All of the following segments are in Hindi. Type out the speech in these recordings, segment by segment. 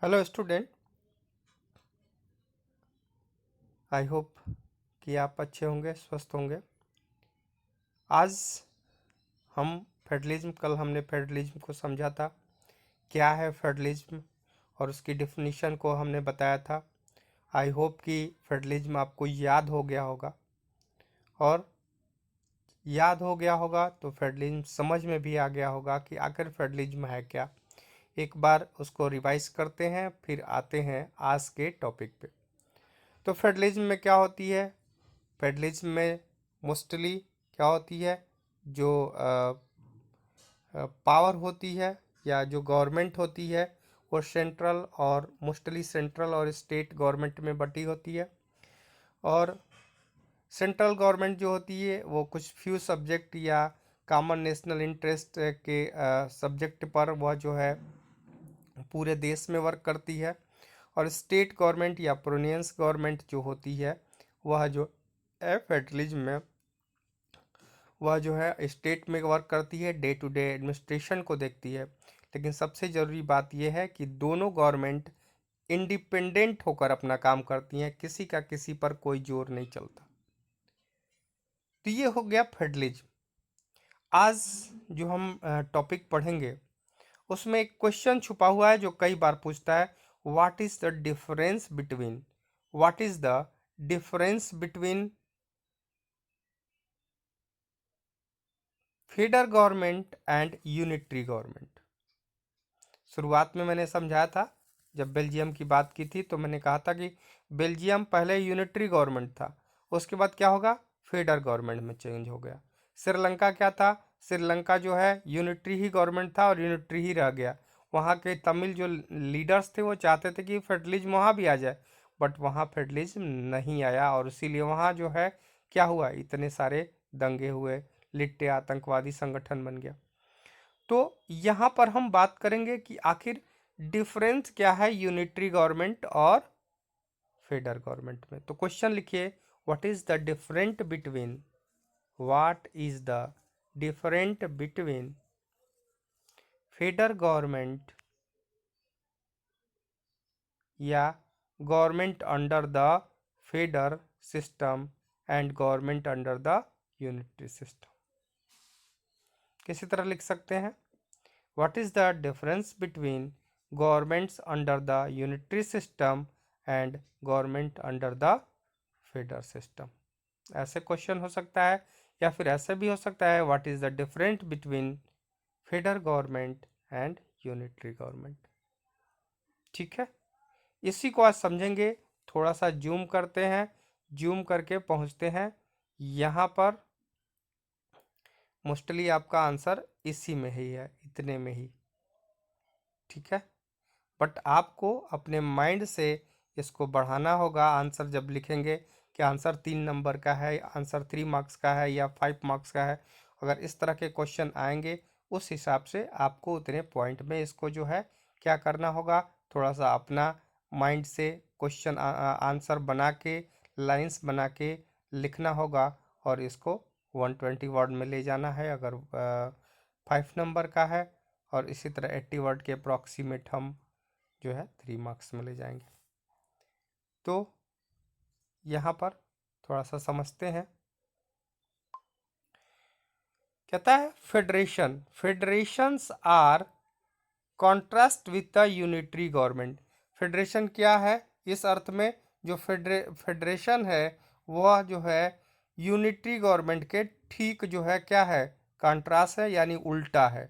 Hello student. आई होप कि आप अच्छे होंगे, स्वस्थ होंगे। आज हम फेडरलिज्म, कल हमने फेडरलिज्म को समझा था, क्या है फेडरलिज्म और उसकी डिफिनीशन को हमने बताया था। आई होप कि फेडरलिज्म आपको याद हो गया होगा, और याद हो गया होगा तो फेडरलिज्म समझ में भी आ गया होगा कि आखिर फेडरलिज्म है क्या। एक बार उसको रिवाइज करते हैं, फिर आते हैं आज के टॉपिक पे। तो फेडरलिज्म में क्या होती है? फेडरलिज्म में मोस्टली क्या होती है, जो पावर होती है या जो गवर्नमेंट होती है वो सेंट्रल और मोस्टली सेंट्रल और स्टेट गवर्नमेंट में बटी होती है। और सेंट्रल गवर्नमेंट जो होती है वो कुछ फ्यू सब्जेक्ट या कॉमन नेशनल इंटरेस्ट के सब्जेक्ट पर वह जो है पूरे देश में वर्क करती है। और स्टेट गवर्नमेंट या प्रोविंस गवर्नमेंट जो होती है वह जो है फेडरलिज्म में वह जो है स्टेट में वर्क करती है, डे टू डे एडमिनिस्ट्रेशन को देखती है। लेकिन सबसे ज़रूरी बात यह है कि दोनों गवर्नमेंट इंडिपेंडेंट होकर अपना काम करती हैं, किसी का किसी पर कोई जोर नहीं चलता। तो ये हो गया फेडरलिज्म। आज जो हम टॉपिक पढ़ेंगे उसमें एक क्वेश्चन छुपा हुआ है जो कई बार पूछता है, what is the difference between what is the difference between federal government and unitary government. शुरुआत में मैंने समझाया था, जब बेल्जियम की बात की थी तो मैंने कहा था कि बेल्जियम पहले यूनिटरी गवर्नमेंट था, उसके बाद क्या होगा, फेडरल गवर्नमेंट में चेंज हो गया। श्रीलंका क्या था, श्रीलंका जो है यूनिटरी ही गवर्नमेंट था और यूनिटरी ही रह गया। वहाँ के तमिल जो लीडर्स थे वो चाहते थे कि फेडरलिज्म वहाँ भी आ जाए, बट वहाँ फेडरलिज्म नहीं आया, और इसीलिए वहाँ जो है क्या हुआ, इतने सारे दंगे हुए, लिट्टे आतंकवादी संगठन बन गया। तो यहाँ पर हम बात करेंगे कि आखिर डिफरेंस क्या है यूनिटरी गवर्नमेंट और फेडरल गवर्नमेंट में। तो क्वेश्चन लिखिए, what is the different between what is the different between federal government या government under the federal system and government under the unitary system. किसी तरह लिख सकते हैं, What is the difference between governments under the unitary system and government under the federal system? ऐसे क्वेश्चन हो सकता है, या फिर ऐसे भी हो सकता है, what is the difference between federal government and unitary government. ठीक है, इसी को आज समझेंगे। थोड़ा सा जूम करते हैं, जूम करके पहुंचते हैं यहाँ पर। मोस्टली आपका आंसर इसी में ही है, इतने में ही। ठीक है, बट आपको अपने माइंड से इसको बढ़ाना होगा। आंसर जब लिखेंगे कि आंसर 3 नंबर का है, आंसर 3 मार्क्स का है या 5 मार्क्स का है, अगर इस तरह के क्वेश्चन आएंगे उस हिसाब से आपको उतने पॉइंट में इसको जो है क्या करना होगा, थोड़ा सा अपना माइंड से क्वेश्चन आंसर बना के, लाइंस बना के लिखना होगा, और इसको 120 वर्ड में ले जाना है अगर 5 नंबर का है, और इसी तरह 80 वर्ड के अप्रॉक्सीमेट हम जो है 3 मार्क्स में ले जाएंगे। तो यहाँ पर थोड़ा सा समझते हैं। कहता है federation, federations are contrast with the unitary government. Federation क्या है, इस अर्थ में जो फेडरेशन है वह जो है यूनिटरी गवर्नमेंट के ठीक जो है क्या है, कंट्रास्ट है, यानी उल्टा है।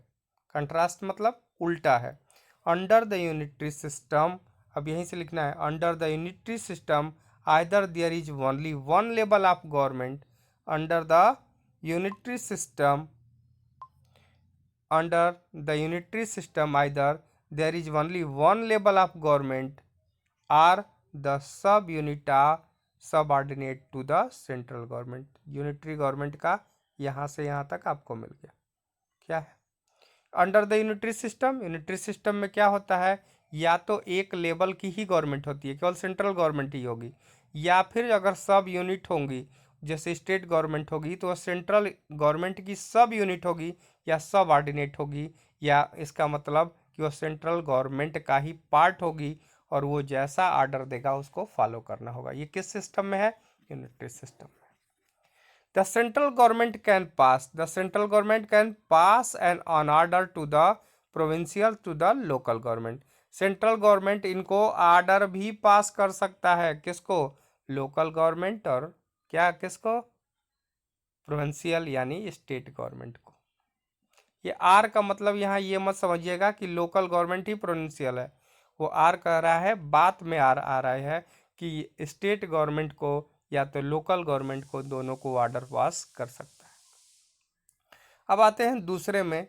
कंट्रास्ट मतलब उल्टा है। अंडर द यूनिटरी सिस्टम, अब यहीं से लिखना है, under the unitary system either there is only one level of government, under the unitary system under the unitary system either there is only one level of government or the sub unit are subordinate to the central government। Unitary government का यहाँ से यहाँ तक आपको मिल गया। क्या है under the unitary system? Unitary system में क्या होता है, या तो एक लेवल की ही गवर्नमेंट होती है, केवल सेंट्रल गवर्नमेंट ही होगी, या फिर अगर सब यूनिट होंगी, जैसे स्टेट गवर्नमेंट होगी तो सेंट्रल गवर्नमेंट की सब यूनिट होगी या सब ऑर्डिनेट होगी, या इसका मतलब कि वो सेंट्रल गवर्नमेंट का ही पार्ट होगी और वो जैसा ऑर्डर देगा उसको फॉलो करना होगा। ये किस सिस्टम में है? यूनिटरी सिस्टम में। The central government can pass an order to the provincial to the local government। Central government इनको ऑर्डर भी पास कर सकता है, किसको? लोकल गवर्नमेंट और क्या किसको? प्रोविंशियल यानी स्टेट गवर्नमेंट को। ये आर का मतलब यहाँ ये मत समझिएगा कि लोकल गवर्नमेंट ही प्रोविंशियल है। वो आर कह रहा है, बात में आर आ रहा है कि स्टेट गवर्नमेंट को या तो लोकल गवर्नमेंट को, दोनों को ऑर्डर पास कर सकता है। अब आते हैं दूसरे में,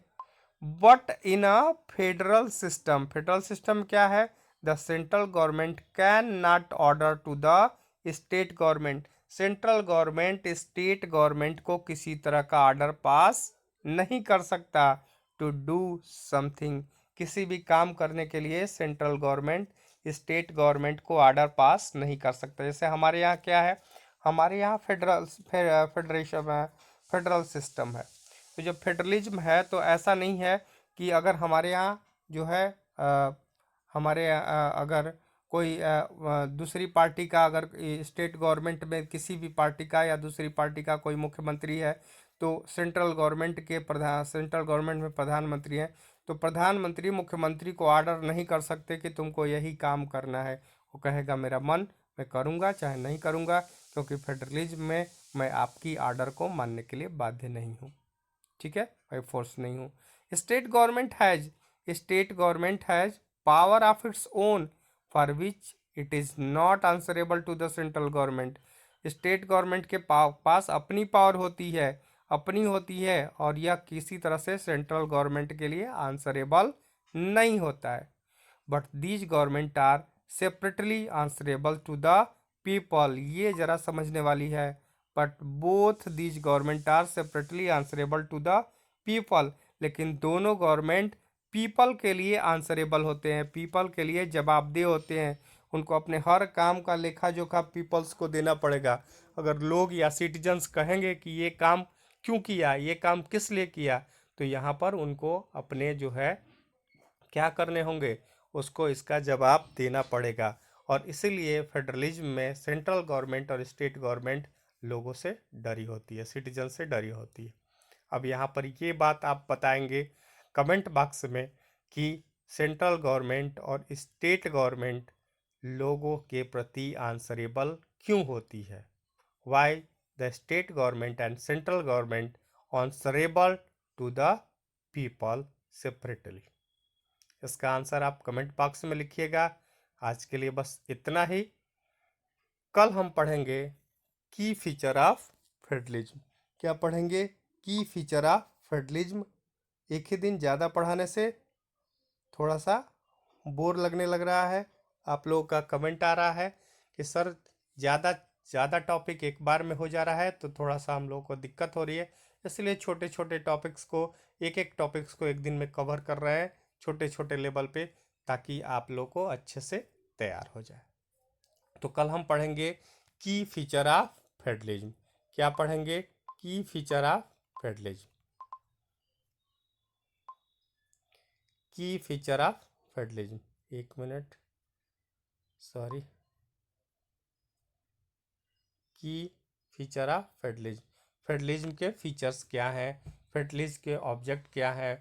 but in a federal system क्या है? The central government can not order to the state government. Central government state government को किसी तरह का ऑर्डर पास नहीं कर सकता। टू डू समथिंग, किसी भी काम करने के लिए सेंट्रल गवर्नमेंट स्टेट गवर्नमेंट को ऑर्डर पास नहीं कर सकता। जैसे हमारे यहाँ क्या है? हमारे यहाँ फेडरेशन है, फेडरल सिस्टम है। तो जब फेडरलिज्म है तो ऐसा नहीं है कि अगर हमारे यहाँ जो है अगर कोई दूसरी पार्टी का, अगर स्टेट गवर्नमेंट में किसी भी पार्टी का या दूसरी पार्टी का कोई मुख्यमंत्री है तो सेंट्रल गवर्नमेंट में प्रधानमंत्री है, तो प्रधानमंत्री मुख्यमंत्री को ऑर्डर नहीं कर सकते कि तुमको यही काम करना है। वो कहेगा मेरा मन, मैं करूँगा चाहे नहीं करूँगा, क्योंकि फेडरलिज्म में मैं आपकी ऑर्डर को मानने के लिए बाध्य नहीं हूँ। ठीक है, मैं फोर्स नहीं हूँ। State government has power of its own for which it is not answerable to the central government. State government के पास अपनी पावर होती है और यह किसी तरह से सेंट्रल गवर्नमेंट के लिए आंसरेबल नहीं होता है। But these government are separately answerable to the people. ये जरा समझने वाली है। But both these government are separately answerable to the people. लेकिन दोनों गवर्नमेंट पीपल के लिए आंसरेबल होते हैं, पीपल के लिए जवाबदेह होते हैं। उनको अपने हर काम का लेखा जोखा पीपल्स को देना पड़ेगा। अगर लोग या सिटीजन्स कहेंगे कि ये काम क्यों किया, ये काम किस लिए किया, तो यहाँ पर उनको अपने जो है क्या करने होंगे, उसको इसका जवाब देना पड़ेगा। और इसीलिए फेडरलिज्म में सेंट्रल गवर्नमेंट और स्टेट गवर्नमेंट लोगों से डरी होती है, सिटीजन से डरी होती है। अब यहाँ पर ये बात आप बताएंगे कमेंट बॉक्स में कि सेंट्रल गवर्नमेंट और स्टेट गवर्नमेंट लोगों के प्रति आंसरेबल क्यों होती है। Why the state government and central government answerable to the people separately. इसका आंसर आप कमेंट बॉक्स में लिखिएगा। आज के लिए बस इतना ही। कल हम पढ़ेंगे की फीचर ऑफ फेडरलिज्म। क्या पढ़ेंगे? की फीचर ऑफ फेडरलिज्म। एक ही दिन ज़्यादा पढ़ाने से थोड़ा सा बोर लगने लग रहा है। आप लोगों का कमेंट आ रहा है कि सर ज़्यादा टॉपिक एक बार में हो जा रहा है, तो थोड़ा सा हम लोगों को दिक्कत हो रही है। इसलिए छोटे छोटे टॉपिक्स को, एक टॉपिक्स को एक दिन में कवर कर रहे हैं छोटे छोटे लेवल पे, ताकि आप लोग को अच्छे से तैयार हो जाए। तो कल हम पढ़ेंगे की फीचर ऑफ फेडरलिज्म। क्या पढ़ेंगे? की फीचर ऑफ फेडरलिज्म। की फीचर ऑफ फेडरलिज्म। एक मिनट, सॉरी। की फीचर ऑफ फेडरलिज्म। फेडरलिज्म के फीचर्स क्या हैं, फेडरलिज्म के ऑब्जेक्ट क्या है,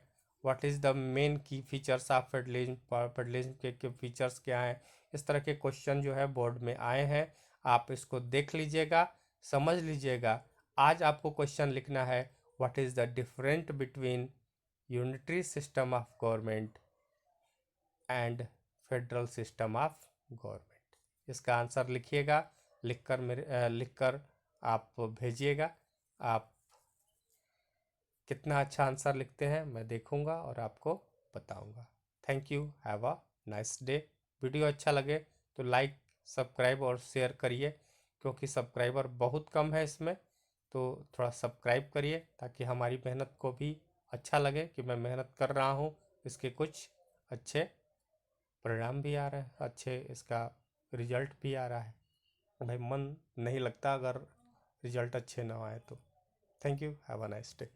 व्हाट इज़ द मेन की फीचर्स ऑफ फेडरलिज्म, फेडरलिज्म के फीचर्स क्या हैं। इस तरह के क्वेश्चन जो है बोर्ड में आए हैं, आप इसको देख लीजिएगा, समझ लीजिएगा। आज आपको क्वेश्चन लिखना है, what is the different between unitary system of government and federal system of government. इसका आंसर लिखिएगा, लिखकर आप भेजिएगा। आप कितना अच्छा आंसर लिखते हैं मैं देखूंगा और आपको बताऊंगा। Thank you, have a nice day. Video अच्छा लगे तो लाइक, सब्सक्राइब और शेयर करिए, क्योंकि सब्सक्राइबर बहुत कम है इसमें। तो थोड़ा सब्सक्राइब करिए ताकि हमारी मेहनत को भी अच्छा लगे कि मैं मेहनत कर रहा हूँ, इसके कुछ अच्छे परिणाम भी आ रहे हैं, अच्छे इसका रिजल्ट भी आ रहा है। भाई मन नहीं लगता अगर रिजल्ट अच्छे ना आए तो। Thank you, have a nice day.